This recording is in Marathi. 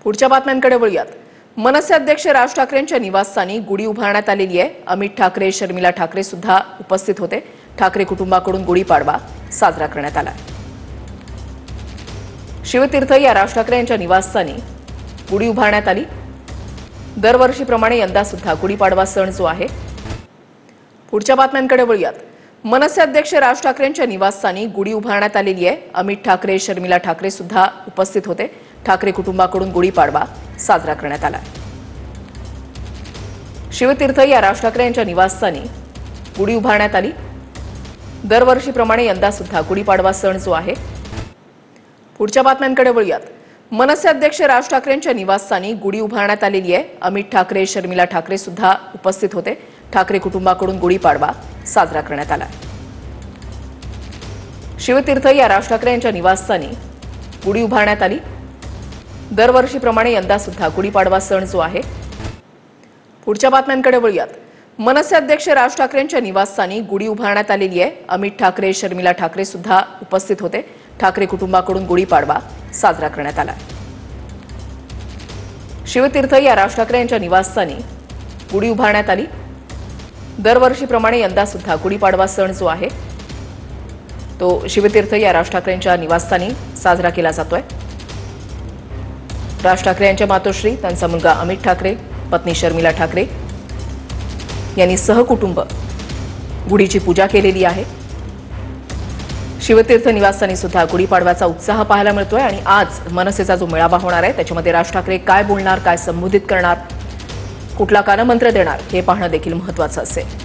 पुढच्या बातम्यांकडे वळूयात। मनसे अध्यक्ष राज ठाकरेंच्या निवासस्थानी गुढी उभारण्यात आलेली आहे। अमित ठाकरे, शर्मिला ठाकरे सुद्धा उपस्थित होते। ठाकरे कुटुंबाकडून गुढीपाडवा साजरा करण्यात आला। शिवतीर्थ या राज ठाकरे यांच्या निवासस्थानी गुढी उभारण्यात आली। दरवर्षीप्रमाणे यंदा सुद्धा गुढीपाडवा सण जो आहे। पुढच्या बातम्यांकडे वळूयात। मनसे अध्यक्ष राज ठाकरेंच्या निवासस्थानी गुढी उभारण्यात आलेली आहे। अमित ठाकरे, शर्मिला ठाकरे सुद्धा उपस्थित होते। ठाकरे कुटुंबाकडून गुढीपाडवा साजरा करण्यात आला। शिवतीर्थ या राज ठाकरे यांच्या निवासस्थानी गुढी उभारण्यात आली। दरवर्षीप्रमाणे यंदा सुद्धा गुढीपाडवा सण जो आहे। पुढच्या बातम्यांकडे वळूयात। मनसे अध्यक्ष राज ठाकरेंच्या निवासस्थानी गुढी उभारण्यात आलेली आहे। अमित ठाकरे, शर्मिला ठाकरे सुद्धा उपस्थित होते। ठाकरे कुटुंबाकडून गुढीपाडवा साजरा करण्यात आला। शिवतीर्थ या राज ठाकरे यांच्या निवासस्थानी गुढी उभारण्यात आली। दरवर्षीप्रमाणे यंदा सुद्धा गुढीपाडवा सण जो आहे। पुढच्या बातम्यांकडे वळूयात। मनसे अध्यक्ष राज ठाकरेंच्या निवासस्थानी गुढी उभारण्यात आलेली आहे। अमित ठाकरे, शर्मिला ठाकरे सुद्धा उपस्थित होते। ठाकरे कुटुंबाकडून गुढीपाडवा साजरा करण्यात आला। शिवतीर्थ या राज ठाकरे यांच्या निवासस्थानी गुढी उभारण्यात आली। दरवर्षीप्रमाणे यंदा सुद्धा गुढीपाडवा सण जो आहे तो शिवतीर्थ या राज ठाकरेंच्या निवासस्थानी साजरा केला जातोय। राज ठाकरे यांच्या मातोश्री, त्यांचा मुलगा अमित ठाकरे, पत्नी शर्मिला ठाकरे यांनी सहकुटुंब गुढीची पूजा केलेली आहे। शिवतीर्थ निवासस्थानी सुद्धा गुढीपाडव्याचा उत्साह पाहायला मिळतोय आणि आज मनसेचा जो मेळावा होणार आहे त्याच्यामध्ये राज ठाकरे काय बोलणार, काय संबोधित करणार, कुठला कानमंत्र देणार हे पाहणं देखील महत्त्वाचं असेल।